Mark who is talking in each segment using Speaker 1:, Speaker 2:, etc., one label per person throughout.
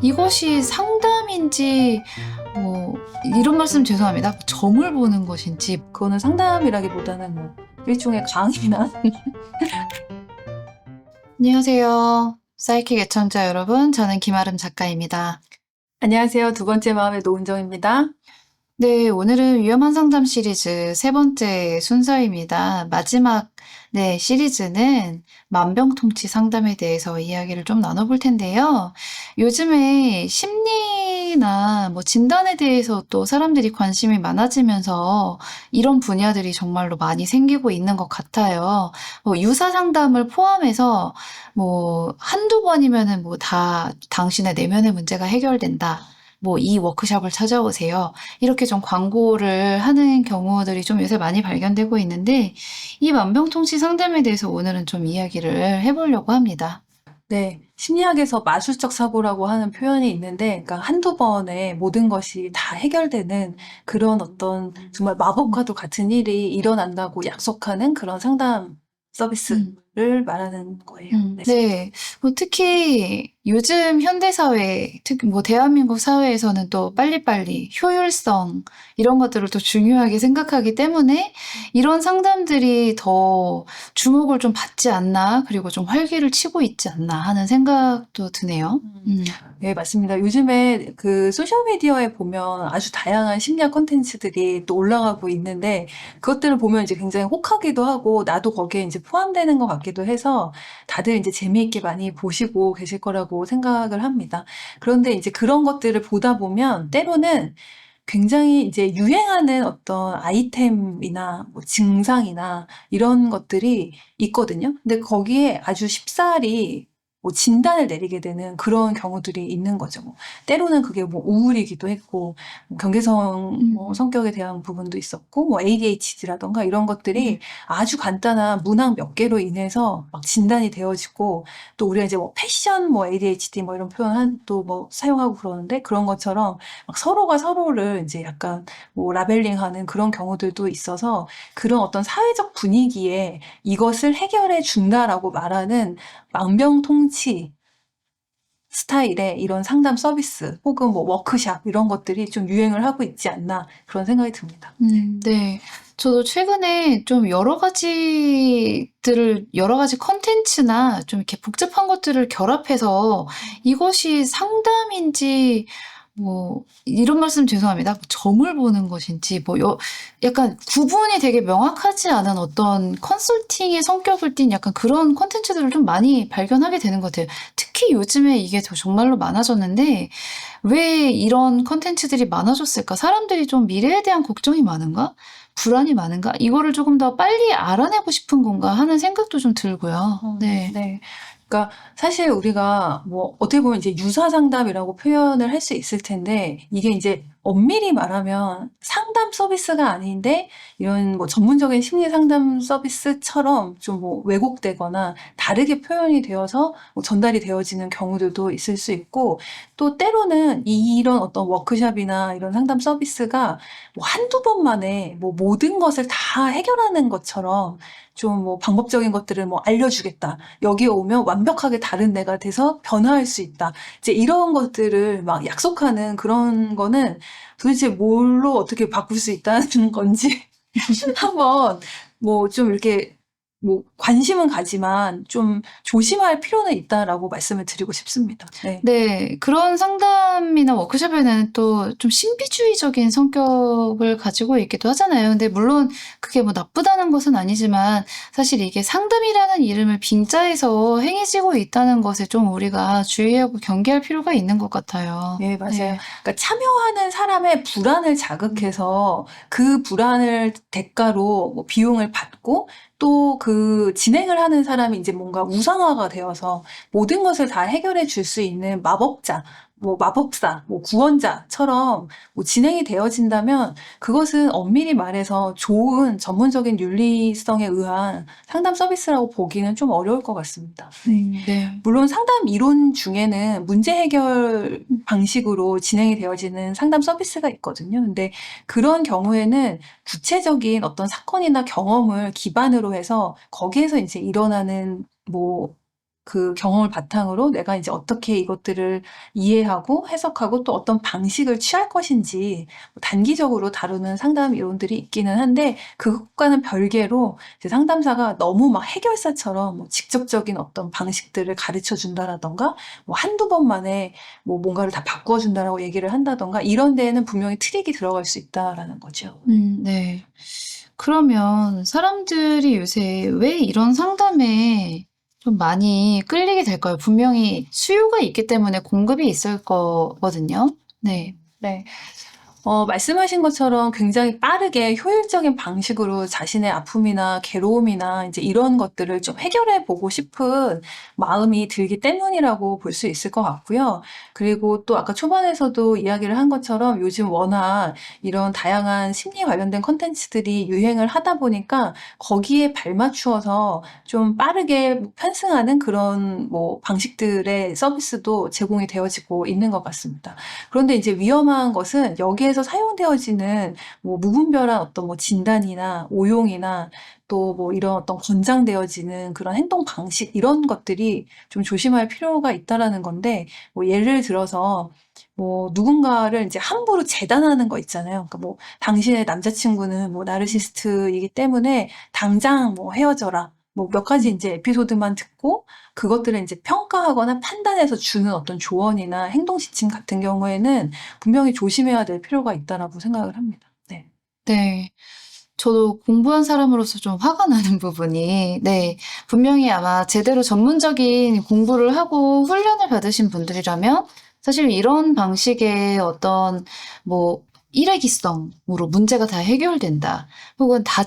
Speaker 1: 이것이 상담인지 뭐 이런 말씀 죄송합니다. 점을 보는 것인지
Speaker 2: 그거는 상담이라기보다는 뭐 일종의 강의나
Speaker 1: 안녕하세요. 사이킥 애청자 여러분, 저는 김아름 작가입니다.
Speaker 2: 안녕하세요. 두 번째 마음의 노은정입니다.
Speaker 1: 네, 오늘은 위험한 상담 시리즈 세 번째 순서입니다. 마지막 시리즈는 만병통치 상담에 대해서 이야기를 좀 나눠볼 텐데요. 요즘에 심리나 뭐 진단에 대해서 또 사람들이 관심이 많아지면서 이런 분야들이 정말로 많이 생기고 있는 것 같아요. 유사 상담을 포함해서 뭐 한두 번이면은 뭐 다 당신의 내면의 문제가 해결된다. 뭐 이 워크숍을 찾아오세요. 이렇게 좀 광고를 하는 경우들이 좀 요새 많이 발견되고 있는데 이 만병통치 상담에 대해서 오늘은 좀 이야기를 해보려고 합니다.
Speaker 2: 네, 심리학에서 마술적 사고라고 하는 표현이 있는데, 그러니까 한두 번에 모든 것이 다 해결되는 그런 어떤 정말 마법과도 같은 일이 일어난다고 약속하는 그런 상담 서비스를 말하는 거예요. 네.
Speaker 1: 네. 뭐 특히 요즘 현대사회, 특히 뭐 대한민국 사회에서는 또 빨리빨리 효율성 이런 것들을 또 중요하게 생각하기 때문에 이런 상담들이 더 주목을 좀 받지 않나, 그리고 좀 활기를 치고 있지 않나 하는 생각도 드네요.
Speaker 2: 네, 맞습니다. 요즘에 그 소셜미디어에 보면 아주 다양한 심리학 콘텐츠들이 또 올라가고 있는데, 그것들을 보면 이제 굉장히 혹하기도 하고, 나도 거기에 이제 포함되는 것 같기도 해서, 다들 이제 재미있게 많이 보시고 계실 거라고 생각을 합니다. 그런데 이제 그런 것들을 보다 보면, 때로는 굉장히 이제 유행하는 어떤 아이템이나 뭐 증상이나 이런 것들이 있거든요. 근데 거기에 아주 쉽사리 뭐 진단을 내리게 되는 그런 경우들이 있는 거죠. 뭐 때로는 그게 뭐 우울이기도 했고, 뭐 경계성 뭐 성격에 대한 부분도 있었고, 뭐 ADHD라던가 이런 것들이 아주 간단한 문항 몇 개로 인해서 막 진단이 되어지고, 또 우리가 이제 뭐 패션 뭐 ADHD 뭐 이런 표현 또 뭐 사용하고 그러는데, 그런 것처럼 막 서로가 서로를 이제 약간 뭐 라벨링하는 그런 경우들도 있어서, 그런 어떤 사회적 분위기에 이것을 해결해 준다라고 말하는 만병통치 스타일의 이런 상담 서비스 혹은 뭐 워크샵 이런 것들이 좀 유행을 하고 있지 않나 그런 생각이 듭니다.
Speaker 1: 네. 저도 최근에 좀 여러 가지 컨텐츠나 좀 이렇게 복잡한 것들을 결합해서 이것이 상담인지 뭐 이런 말씀 죄송합니다. 점을 보는 것인지 뭐 약간 구분이 되게 명확하지 않은 어떤 컨설팅의 성격을 띤 약간 그런 콘텐츠들을 좀 많이 발견하게 되는 것 같아요. 특히 요즘에 이게 정말로 많아졌는데 왜 이런 컨텐츠들이 많아졌을까? 사람들이 좀 미래에 대한 걱정이 많은가? 불안이 많은가? 이거를 조금 더 빨리 알아내고 싶은 건가 하는 생각도 좀 들고요. 네.
Speaker 2: 네. 그러니까 사실 우리가 뭐 어떻게 보면 이제 유사 상담이라고 표현을 할 수 있을 텐데, 이게 이제 엄밀히 말하면 상담 서비스가 아닌데 이런 뭐 전문적인 심리 상담 서비스처럼 좀 뭐 왜곡되거나 다르게 표현이 되어서 뭐 전달이 되어지는 경우들도 있을 수 있고, 또 때로는 이런 어떤 워크숍이나 이런 상담 서비스가 뭐 한두 번 만에 뭐 모든 것을 다 해결하는 것처럼 좀 뭐 방법적인 것들을 뭐 알려주겠다. 여기에 오면 완벽하게 다른 내가 돼서 변화할 수 있다. 이제 이런 것들을 막 약속하는 그런 거는 도대체 뭘로 어떻게 바꿀 수 있다는 건지 한번 뭐 좀 이렇게 뭐 관심은 가지만 좀 조심할 필요는 있다라고 말씀을 드리고 싶습니다. 네.
Speaker 1: 네, 그런 상담이나 워크숍에는 또 좀 신비주의적인 성격을 가지고 있기도 하잖아요. 근데 물론 그게 뭐 나쁘다는 것은 아니지만 사실 이게 상담이라는 이름을 빙자해서 행해지고 있다는 것에 좀 우리가 주의하고 경계할 필요가 있는 것 같아요.
Speaker 2: 네, 맞아요. 그러니까 참여하는 사람의 불안을 자극해서 그 불안을 대가로 뭐 비용을 받고, 또 그 진행을 하는 사람이 이제 뭔가 우상화가 되어서 모든 것을 다 해결해 줄 수 있는 마법자, 뭐 마법사, 뭐 구원자처럼 뭐 진행이 되어진다면, 그것은 엄밀히 말해서 좋은 전문적인 윤리성에 의한 상담 서비스라고 보기는 좀 어려울 것 같습니다.
Speaker 1: 네.
Speaker 2: 물론 상담 이론 중에는 문제 해결 방식으로 진행이 되어지는 상담 서비스가 있거든요. 근데 그런 경우에는 구체적인 어떤 사건이나 경험을 기반으로 해서 거기에서 이제 일어나는 뭐 그 경험을 바탕으로 내가 이제 어떻게 이것들을 이해하고 해석하고 또 어떤 방식을 취할 것인지 단기적으로 다루는 상담 이론들이 있기는 한데 그것과는 별개로 이제 상담사가 너무 막 해결사처럼 뭐 직접적인 어떤 방식들을 가르쳐 준다라던가 뭐 한두 번 만에 뭐 뭔가를 다 바꾸어 준다라고 얘기를 한다던가 이런 데에는 분명히 트릭이 들어갈 수 있다라는 거죠.
Speaker 1: 네. 그러면 사람들이 요새 왜 이런 상담에 좀 많이 끌리게 될까요? 분명히 수요가 있기 때문에 공급이 있을 거거든요. 네.
Speaker 2: 네. 말씀하신 것처럼 굉장히 빠르게 효율적인 방식으로 자신의 아픔이나 괴로움이나 이제 이런 것들을 좀 해결해 보고 싶은 마음이 들기 때문이라고 볼 수 있을 것 같고요. 그리고 또 아까 초반에서도 이야기를 한 것처럼 요즘 워낙 이런 다양한 심리 관련된 콘텐츠들이 유행을 하다 보니까 거기에 발맞추어서 좀 빠르게 편승하는 그런 뭐 방식들의 서비스도 제공이 되어지고 있는 것 같습니다. 그런데 이제 위험한 것은 여기에서 사용되어지는 뭐 무분별한 어떤 뭐 진단이나 오용이나 또 뭐 이런 어떤 권장되어지는 그런 행동 방식 이런 것들이 좀 조심할 필요가 있다라는 건데 뭐 예를 들어서 뭐 누군가를 이제 함부로 재단하는 거 있잖아요. 그러니까 뭐 당신의 남자친구는 뭐 나르시스트이기 때문에 당장 뭐 헤어져라. 뭐 몇 가지 이제 에피소드만 듣고 그것들을 이제 평가하거나 판단해서 주는 어떤 조언이나 행동 지침 같은 경우에는 분명히 조심해야 될 필요가 있다라고 생각을 합니다. 네.
Speaker 1: 네. 저도 공부한 사람으로서 좀 화가 나는 부분이, 네. 분명히 아마 제대로 전문적인 공부를 하고 훈련을 받으신 분들이라면 사실 이런 방식의 어떤 뭐 일회기성으로 문제가 다 해결된다. 혹은 다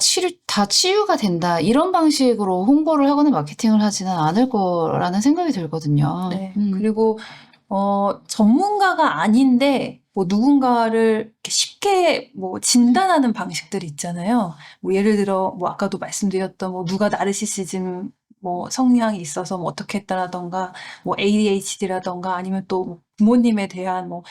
Speaker 1: 치유가 된다. 이런 방식으로 홍보를 하거나 마케팅을 하지는 않을 거라는 생각이 들거든요.
Speaker 2: 네. 그리고 전문가가 아닌데 뭐 누군가를 이렇게 쉽게 뭐 진단하는 방식들이 있잖아요. 뭐 예를 들어 뭐 아까도 말씀드렸던 뭐 누가 나르시시즘 뭐 성향이 있어서 뭐 어떻게 했다라던가 뭐 ADHD라던가 아니면 또뭐 부모님에 대한 뭐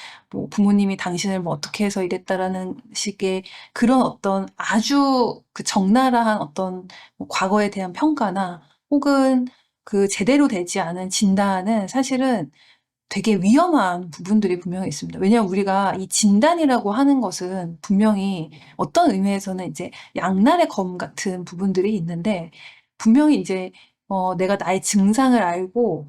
Speaker 2: 부모님이 당신을 뭐 어떻게 해서 이랬다라는 식의 그런 어떤 아주 그 적나라한 어떤 뭐 과거에 대한 평가나 혹은 그 제대로 되지 않은 진단은 사실은 되게 위험한 부분들이 분명히 있습니다. 왜냐하면 우리가 이 진단이라고 하는 것은 분명히 어떤 의미에서는 이제 양날의 검 같은 부분들이 있는데 분명히 이제 내가 나의 증상을 알고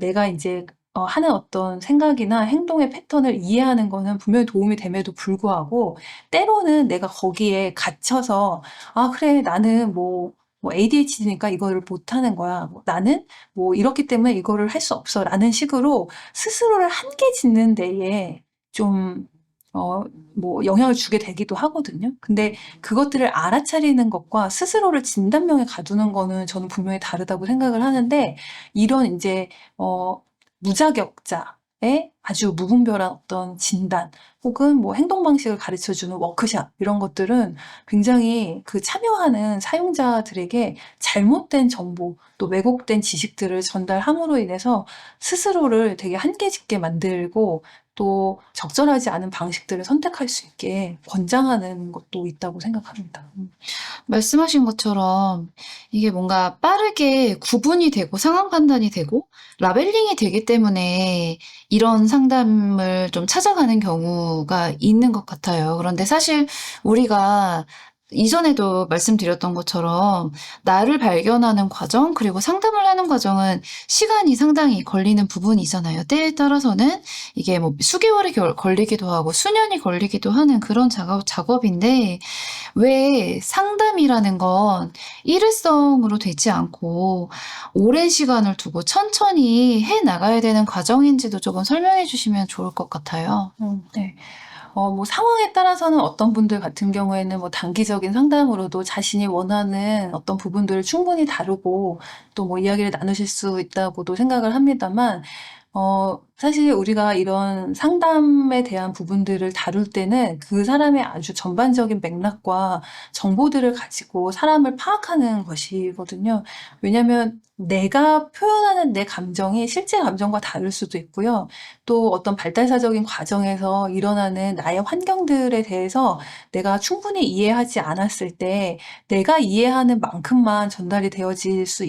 Speaker 2: 내가 이제 하는 어떤 생각이나 행동의 패턴을 이해하는 거는 분명히 도움이 됨에도 불구하고 때로는 내가 거기에 갇혀서 아 그래 나는 뭐 ADHD니까 이거를 못하는 거야. 뭐 나는 뭐 이렇기 때문에 이거를 할 수 없어. 라는 식으로 스스로를 한계 짓는 데에 좀, 뭐 영향을 주게 되기도 하거든요. 근데 그것들을 알아차리는 것과 스스로를 진단명에 가두는 거는 저는 분명히 다르다고 생각을 하는데, 이런 이제, 무자격자의 아주 무분별한 어떤 진단, 혹은 뭐 행동 방식을 가르쳐 주는 워크샵, 이런 것들은 굉장히 그 참여하는 사용자들에게 잘못된 정보, 또 왜곡된 지식들을 전달함으로 인해서 스스로를 되게 한계짓게 만들고 또 적절하지 않은 방식들을 선택할 수 있게 권장하는 것도 있다고 생각합니다.
Speaker 1: 말씀하신 것처럼 이게 뭔가 빠르게 구분이 되고 상황 판단이 되고 라벨링이 되기 때문에 이런 상담을 좀 찾아가는 경우가 있는 것 같아요. 그런데 사실 우리가 이전에도 말씀드렸던 것처럼 나를 발견하는 과정, 그리고 상담을 하는 과정은 시간이 상당히 걸리는 부분이잖아요. 때에 따라서는 이게 뭐 수개월이 걸리기도 하고 수년이 걸리기도 하는 그런 작업인데 왜 상담이라는 건 일회성으로 되지 않고 오랜 시간을 두고 천천히 해 나가야 되는 과정인지도 조금 설명해 주시면 좋을 것 같아요.
Speaker 2: 네. 뭐 상황에 따라서는 어떤 분들 같은 경우에는 뭐 단기적인 상담으로도 자신이 원하는 어떤 부분들을 충분히 다루고 또 뭐 이야기를 나누실 수 있다고도 생각을 합니다만, 사실 우리가 이런 상담에 대한 부분들을 다룰 때는 그 사람의 아주 전반적인 맥락과 정보들을 가지고 사람을 파악하는 것이거든요. 왜냐하면 내가 표현하는 내 감정이 실제 감정과 다를 수도 있고요. 또 어떤 발달사적인 과정에서 일어나는 나의 환경들에 대해서 내가 충분히 이해하지 않았을 때 내가 이해하는 만큼만 전달이 되어질 수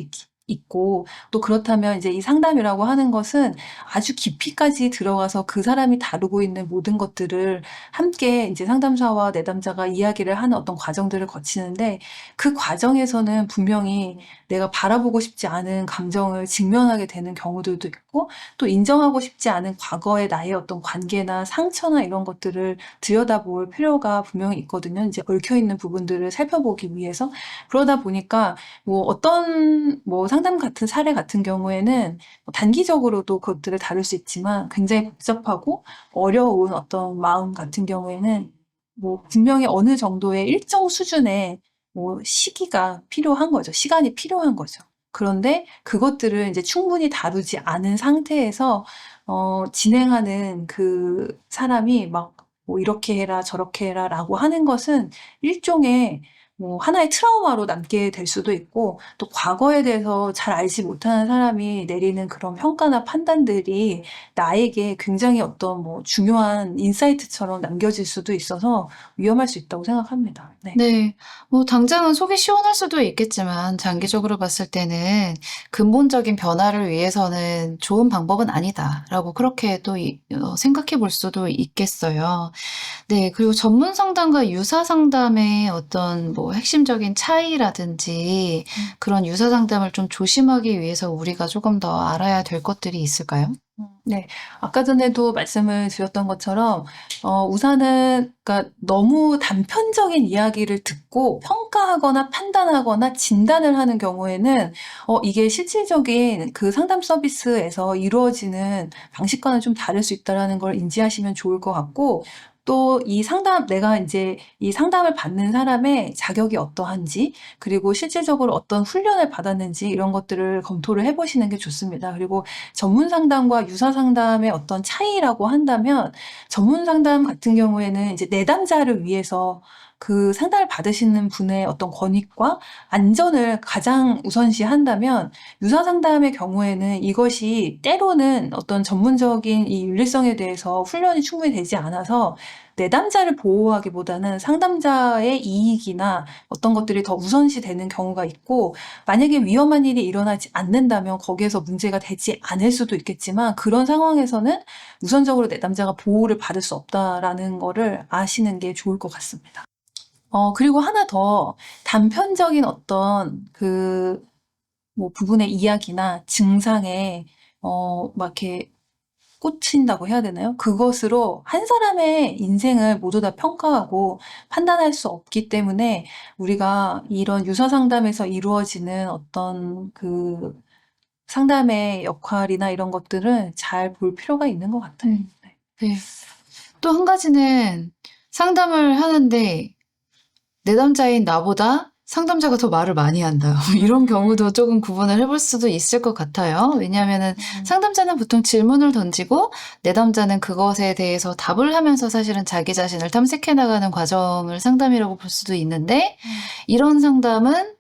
Speaker 2: 있고, 또 그렇다면 이제 이 상담이라고 하는 것은 아주 깊이까지 들어가서 그 사람이 다루고 있는 모든 것들을 함께 이제 상담사와 내담자가 이야기를 하는 어떤 과정들을 거치는데, 그 과정에서는 분명히 내가 바라보고 싶지 않은 감정을 직면하게 되는 경우들도 있고, 또 인정하고 싶지 않은 과거의 나의 어떤 관계나 상처나 이런 것들을 들여다볼 필요가 분명히 있거든요. 이제 얽혀있는 부분들을 살펴보기 위해서. 그러다 보니까 뭐 어떤 뭐 상담 같은 사례 같은 경우에는 뭐 단기적으로도 그것들을 다룰 수 있지만, 굉장히 복잡하고 어려운 어떤 마음 같은 경우에는 뭐 분명히 어느 정도의 일정 수준의 뭐 시기가 필요한 거죠. 시간이 필요한 거죠. 그런데 그것들을 이제 충분히 다루지 않은 상태에서 진행하는 그 사람이 막 뭐 이렇게 해라 저렇게 해라라고 하는 것은 일종의 뭐 하나의 트라우마로 남게 될 수도 있고, 또 과거에 대해서 잘 알지 못하는 사람이 내리는 그런 평가나 판단들이 나에게 굉장히 어떤 뭐 중요한 인사이트처럼 남겨질 수도 있어서 위험할 수 있다고 생각합니다. 네.
Speaker 1: 네. 뭐 당장은 속이 시원할 수도 있겠지만 장기적으로 봤을 때는 '근본적인 변화를 위해서는 좋은 방법은 아니다.'라고 그렇게 또 생각해 볼 수도 있겠어요. 네. 그리고 전문 상담과 유사 상담의 어떤 뭐 핵심적인 차이라든지 그런 유사 상담을 좀 조심하기 위해서 우리가 조금 더 알아야 될 것들이 있을까요?
Speaker 2: 네. 아까 전에도 말씀을 드렸던 것처럼 우선은 그러니까 너무 단편적인 이야기를 듣고 평가하거나 판단하거나 진단을 하는 경우에는 이게 실질적인 그 상담 서비스에서 이루어지는 방식과는 좀 다를 수 있다라는 걸 인지하시면 좋을 것 같고, 또 이 상담 내가 인제 이 상담을 받는 사람의 자격이 어떠한지, 그리고 실질적으로 어떤 훈련을 받았는지 이런 것들을 검토를 해 보시는 게 좋습니다. 그리고 전문 상담과 유사 상담의 어떤 차이라고 한다면, 전문 상담 같은 경우에는 이제 내담자를 위해서 그 상담을 받으시는 분의 어떤 권익과 안전을 가장 우선시한다면, 유사 상담의 경우에는 이것이 때로는 어떤 전문적인 이 윤리성에 대해서 훈련이 충분히 되지 않아서 내담자를 보호하기보다는 상담자의 이익이나 어떤 것들이 더 우선시 되는 경우가 있고, 만약에 위험한 일이 일어나지 않는다면 거기에서 문제가 되지 않을 수도 있겠지만, 그런 상황에서는 우선적으로 내담자가 보호를 받을 수 없다라는 거를 아시는 게 좋을 것 같습니다. 그리고 하나 더, 단편적인 어떤 그 뭐 부분의 이야기나 증상에 막 이렇게 꽂힌다고 해야 되나요? 그것으로 한 사람의 인생을 모두 다 평가하고 판단할 수 없기 때문에, 우리가 이런 유사 상담에서 이루어지는 어떤 그 상담의 역할이나 이런 것들을 잘 볼 필요가 있는 것 같아요. 네.
Speaker 1: 네. 또 한 가지는 상담을 하는데 내담자인 나보다 상담자가 더 말을 많이 한다. 이런 경우도 조금 구분을 해볼 수도 있을 것 같아요. 왜냐하면은 상담자는 보통 질문을 던지고 내담자는 그것에 대해서 답을 하면서 사실은 자기 자신을 탐색해 나가는 과정을 상담이라고 볼 수도 있는데, 이런 상담은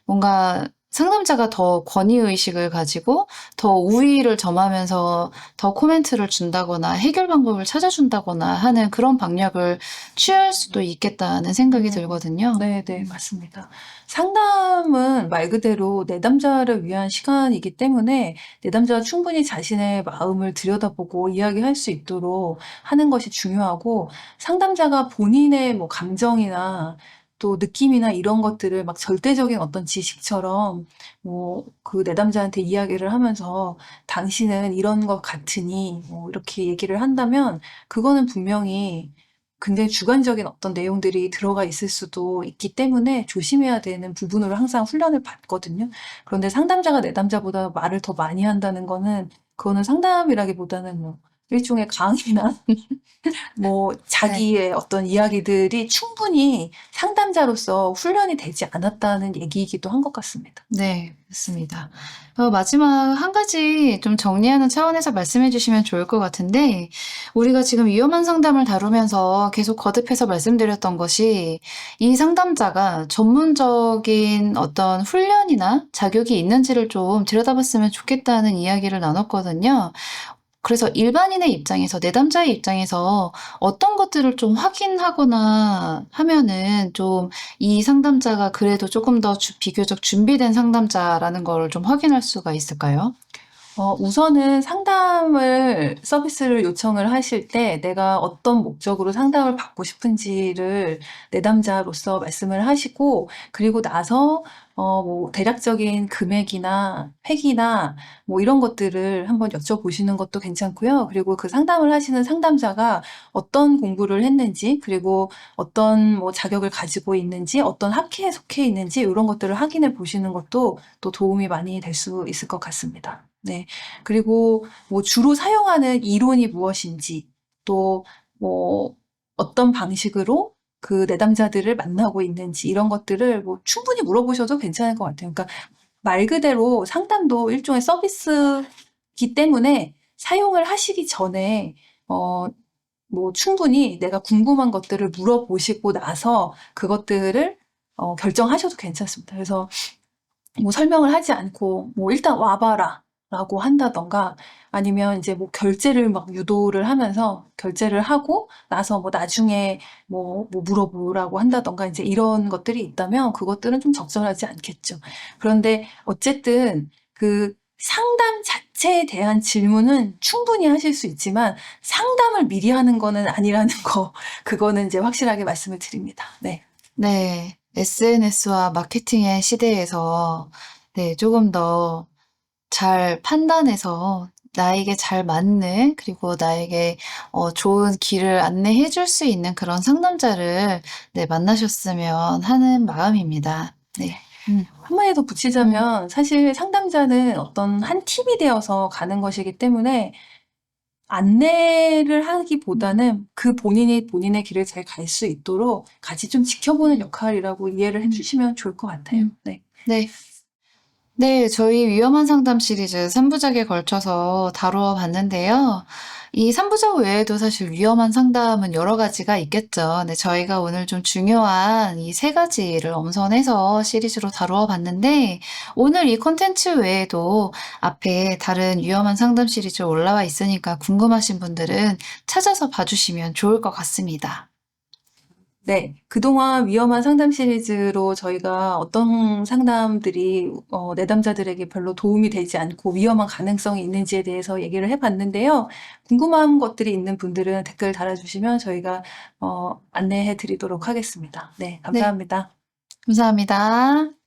Speaker 1: 뭔가 상담자가 더 권위의식을 가지고 더 우위를 점하면서 더 코멘트를 준다거나 해결 방법을 찾아준다거나 하는 그런 방향을 취할 수도 있겠다는 생각이 들거든요.
Speaker 2: 네네, 맞습니다. 상담은 말 그대로 내담자를 위한 시간이기 때문에, 내담자가 충분히 자신의 마음을 들여다보고 이야기할 수 있도록 하는 것이 중요하고, 상담자가 본인의 뭐 감정이나 또 느낌이나 이런 것들을 막 절대적인 어떤 지식처럼 뭐 그 내담자한테 이야기를 하면서 당신은 이런 것 같으니 뭐 이렇게 얘기를 한다면, 그거는 분명히 굉장히 주관적인 어떤 내용들이 들어가 있을 수도 있기 때문에 조심해야 되는 부분으로 항상 훈련을 받거든요. 그런데 상담자가 내담자보다 말을 더 많이 한다는 거는, 그거는 상담이라기보다는 뭐 일종의 강의나 뭐 자기의 어떤 이야기들이 충분히 상담자로서 훈련이 되지 않았다는 얘기이기도 한 것 같습니다.
Speaker 1: 네, 맞습니다. 마지막 한 가지 좀 정리하는 차원에서 말씀해 주시면 좋을 것 같은데, 우리가 지금 위험한 상담을 다루면서 계속 거듭해서 말씀드렸던 것이, 이 상담자가 전문적인 어떤 훈련이나 자격이 있는지를 좀 들여다봤으면 좋겠다는 이야기를 나눴거든요. 그래서 일반인의 입장에서, 내담자의 입장에서 어떤 것들을 좀 확인하거나 하면은 좀 이 상담자가 그래도 조금 더 비교적 준비된 상담자라는 걸 좀 확인할 수가 있을까요?
Speaker 2: 우선은 서비스를 요청을 하실 때 내가 어떤 목적으로 상담을 받고 싶은지를 내담자로서 말씀을 하시고, 그리고 나서, 뭐, 대략적인 금액이나 획이나 뭐 이런 것들을 한번 여쭤보시는 것도 괜찮고요. 그리고 그 상담을 하시는 상담자가 어떤 공부를 했는지, 그리고 어떤 뭐 자격을 가지고 있는지, 어떤 학회에 속해 있는지, 이런 것들을 확인해 보시는 것도 또 도움이 많이 될 수 있을 것 같습니다. 네. 그리고 뭐 주로 사용하는 이론이 무엇인지, 또 뭐 어떤 방식으로 그 내담자들을 만나고 있는지, 이런 것들을 뭐 충분히 물어보셔도 괜찮을 것 같아요. 그러니까 말 그대로 상담도 일종의 서비스이기 때문에 사용을 하시기 전에 뭐 충분히 내가 궁금한 것들을 물어보시고 나서 그것들을 결정하셔도 괜찮습니다. 그래서 뭐 설명을 하지 않고 뭐 일단 와봐라 라고 한다던가, 아니면 이제 뭐 결제를 막 유도를 하면서 결제를 하고 나서 뭐 나중에 뭐 물어보라고 한다던가, 이제 이런 것들이 있다면 그것들은 좀 적절하지 않겠죠. 그런데 어쨌든 그 상담 자체에 대한 질문은 충분히 하실 수 있지만 상담을 미리 하는 거는 아니라는 거, 그거는 이제 확실하게 말씀을 드립니다. 네.
Speaker 1: 네. SNS와 마케팅의 시대에서 네, 조금 더 잘 판단해서 나에게 잘 맞는, 그리고 나에게 좋은 길을 안내해 줄 수 있는 그런 상담자를 네, 만나셨으면 하는 마음입니다. 네.
Speaker 2: 한마디 더 붙이자면 사실 상담자는 어떤 한 팀이 되어서 가는 것이기 때문에 안내를 하기보다는 그 본인이 본인의 길을 잘 갈 수 있도록 같이 좀 지켜보는 역할이라고 이해를 해주시면 좋을 것 같아요. 네.
Speaker 1: 네. 네, 저희 위험한 상담 시리즈 3부작에 걸쳐서 다루어 봤는데요. 이 3부작 외에도 사실 위험한 상담은 여러 가지가 있겠죠. 네, 저희가 오늘 좀 중요한 이 세 가지를 엄선해서 시리즈로 다루어 봤는데, 오늘 이 콘텐츠 외에도 앞에 다른 위험한 상담 시리즈 올라와 있으니까 궁금하신 분들은 찾아서 봐주시면 좋을 것 같습니다.
Speaker 2: 네. 그동안 위험한 상담 시리즈로 저희가 어떤 상담들이 내담자들에게 별로 도움이 되지 않고 위험한 가능성이 있는지에 대해서 얘기를 해봤는데요. 궁금한 것들이 있는 분들은 댓글 달아주시면 저희가 안내해 드리도록 하겠습니다. 네.
Speaker 1: 네,
Speaker 2: 감사합니다.
Speaker 1: 감사합니다.